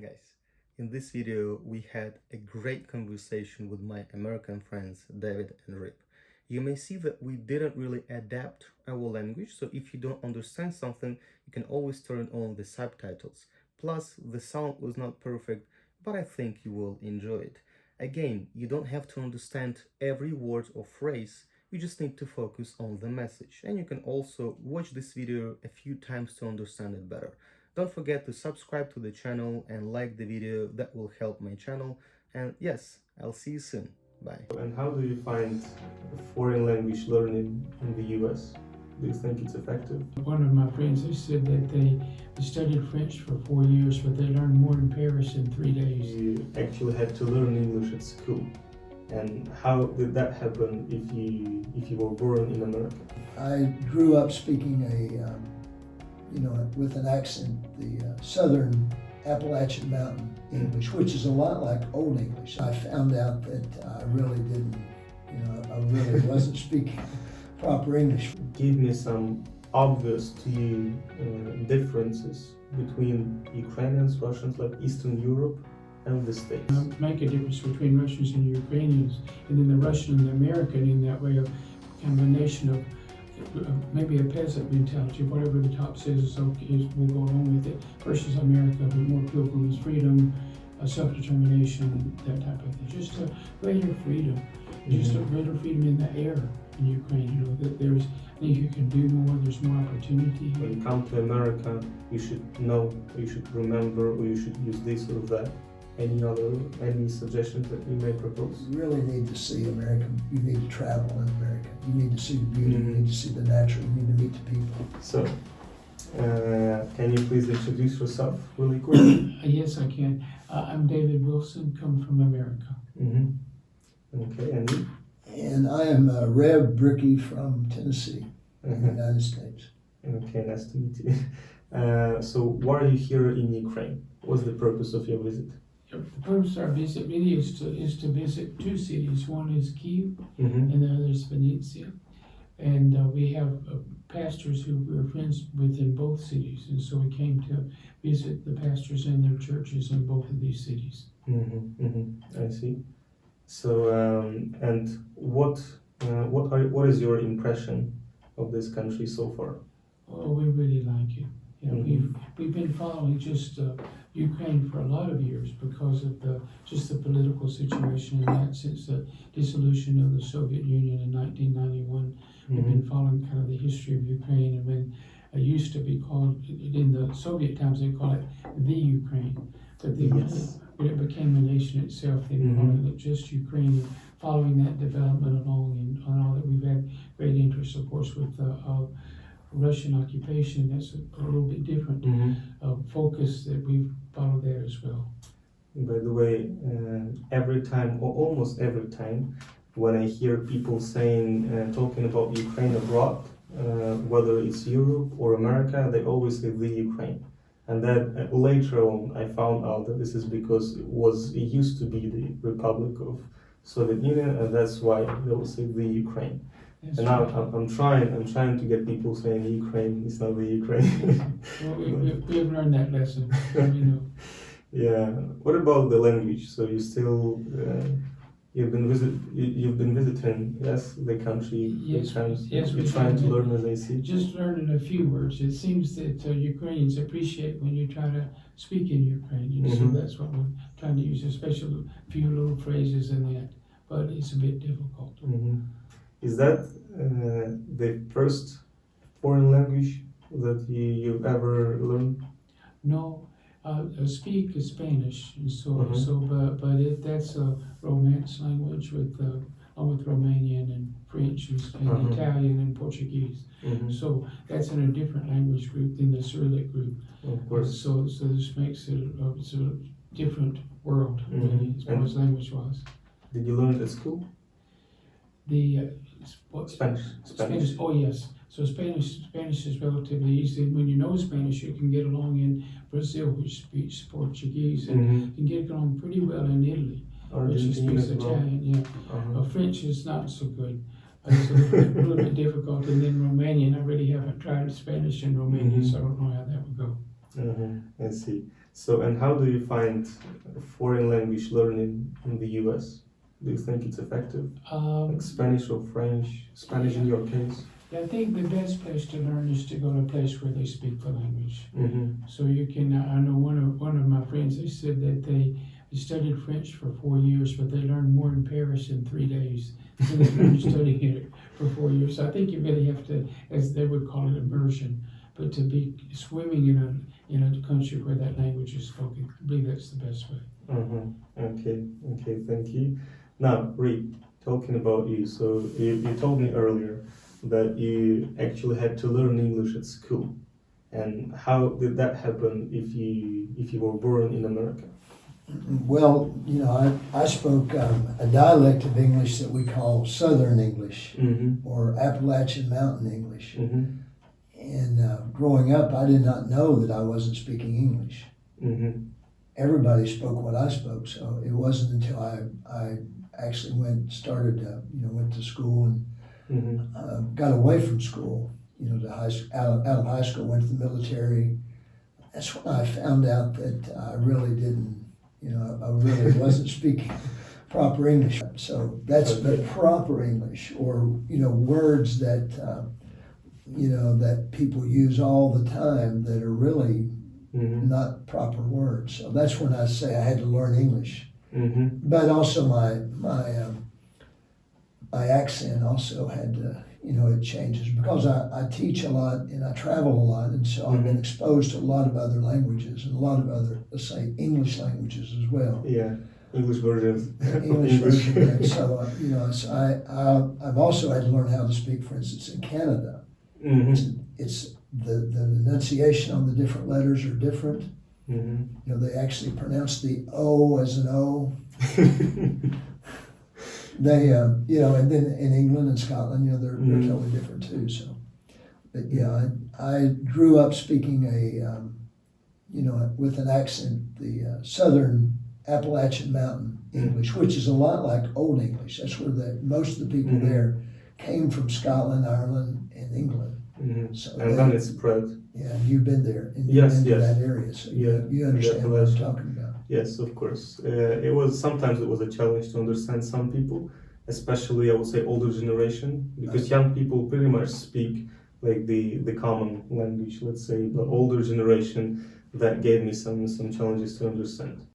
guys, in this video we had a great conversation with my American friends David and Rip. You may see that we didn't really adapt our language, so if you don't understand something you can always turn on the subtitles. Plus the sound was not perfect, but I think you will enjoy it. Again, you don't have to understand every word or phrase, you just need to focus on the message, and you can also watch this video a few times to understand it better. Don't forget to subscribe to the channel and like the video, that will help my channel. And yes, I'll see you soon. Bye. And how do you find foreign language learning in the US? Do you think it's effective? One of my friends, they said that they studied French for 4 years, but they learned more in Paris in 3 days. You actually had to learn English at school. And how did that happen if you were born in America? I grew up speaking with an accent, the Southern Appalachian Mountain English, which is a lot like Old English. I found out that I really didn't, I really wasn't speaking proper English. Give me some obvious to you differences between Ukrainians, Russians, like Eastern Europe, and the States. Make a difference between Russians and Ukrainians, and then the Russian and the American in that way of kind of a nation of maybe a peasant mentality. Whatever the top says is okay, we'll go along with it, versus America with more pilgrims, freedom, self-determination, that type of thing. Just a greater freedom, just a greater freedom in the air in Ukraine. That there's, I think you can do more, there's more opportunity. When you come to America, you should know, you should remember, or you should use this or that. Any suggestions that you may propose? You really need to see America. You need to travel in America. You need to see the beauty, you need to see the natural, you need to meet the people. So, can you please introduce yourself really quickly? Yes, I can. I'm David Wilson, come from America. Okay, and you? And I am Rev Bricky from Tennessee, in the United States. Okay, nice to meet you. So, why are you here in Ukraine? What's the purpose of your visit? The purpose of our visit really is to visit 2 cities. One is Kyiv, and the other is Venetia. And we have pastors who we're friends with in both cities, and so we came to visit the pastors and their churches in both of these cities. I see. So, and what is your impression of this country so far? Oh, we really like it. Yeah, we've been following just Ukraine for a lot of years because of the political situation in that, since the dissolution of the Soviet Union in 1991. We've been following kind of the history of Ukraine, and when it used to be called, in the Soviet times they call it the Ukraine, but when it became a nation itself, they called it just Ukraine. Following that development along and all that, we've had great interest, of course, with Russian occupation. That's a little bit different focus that we've followed there as well. By the way, every time, or almost every time, when I hear people talking about Ukraine abroad, whether it's Europe or America, they always say the Ukraine. And then later on I found out that this is because it used to be the Republic of Soviet Union, and that's why they will say the Ukraine. That's and now I'm trying to get people saying Ukraine, it's not the Ukraine. Well, we've learned that lesson. Yeah. What about the language? So you still you've been visiting, yes, the country. Yes, you're trying to learn, as I see. Just learning a few words. It seems that Ukrainians appreciate when you try to speak in Ukrainian, so that's what we're trying to use, especially a few little phrases in that. But it's a bit difficult. Is that the first foreign language that you've ever learned? No, I speak Spanish, and but that's a Romance language along with Romanian and French and Italian and Portuguese. So that's in a different language group than the Cyrillic group. Of course. So this makes it it's a different world, really, as far as language-wise. Did you learn it at school? Spanish. Oh yes. So Spanish is relatively easy. When you know Spanish, you can get along in Brazil, which speaks Portuguese, and you can get along pretty well in Italy, which speaks Italian. Yeah. French is not so good. It's a little bit difficult. And then Romanian, I really haven't tried Spanish in Romania, so I don't know how that would go. I see. So, and how do you find foreign language learning in the US? Do you think it's effective? Like Spanish or French? Spanish in your case? I think the best place to learn is to go to a place where they speak the language. Mm-hmm. So you can. I know one of my friends. They said that they studied French for 4 years, but they learned more in Paris in 3 days than they learned studying it for 4 years. So I think you really have to, as they would call it, immersion. But to be swimming in a country where that language is spoken, I believe that's the best way. Okay, thank you. Now, Reed, talking about you. So you told me earlier that you actually had to learn English at school. And how did that happen if you were born in America? Well, I spoke a dialect of English that we call Southern English Mm-hmm. or Appalachian Mountain English. Mm-hmm. And growing up, I did not know that I wasn't speaking English. Mm-hmm. Everybody spoke what I spoke, so it wasn't until I actually went to school and Mm-hmm. got away from school, out of high school, went to the military. That's when I found out that I really didn't, I really wasn't speaking proper English. So that's the proper English, or, words that, that people use all the time that are really Mm-hmm. not proper words. So that's when I say I had to learn English. Mm-hmm. But also my accent also had to, it changes because I teach a lot and I travel a lot, and so I've been exposed to a lot of other languages and a lot of other, let's say, English languages as well. Yeah, English version. English version. And so, I've also had to learn how to speak, for instance, in Canada. Mm-hmm. It's the enunciation on the different letters are different. Mm-hmm. They actually pronounce the O as an O. They, and then in England and Scotland, they're totally different too. So, but I grew up speaking with an accent, the Southern Appalachian Mountain English, which is a lot like Old English. That's where most of the people there came from Scotland, Ireland, and England. Mm-hmm. So And then it's spread. Yeah, you've been there. And Yes, you've been yes. to that area, so Yeah, you understand what I'm Appalachia. talking about. Yes, of course. Sometimes it was a challenge to understand some people, especially I would say older generation, because young people pretty much speak like the common language, let's say, but older generation, that gave me some challenges to understand.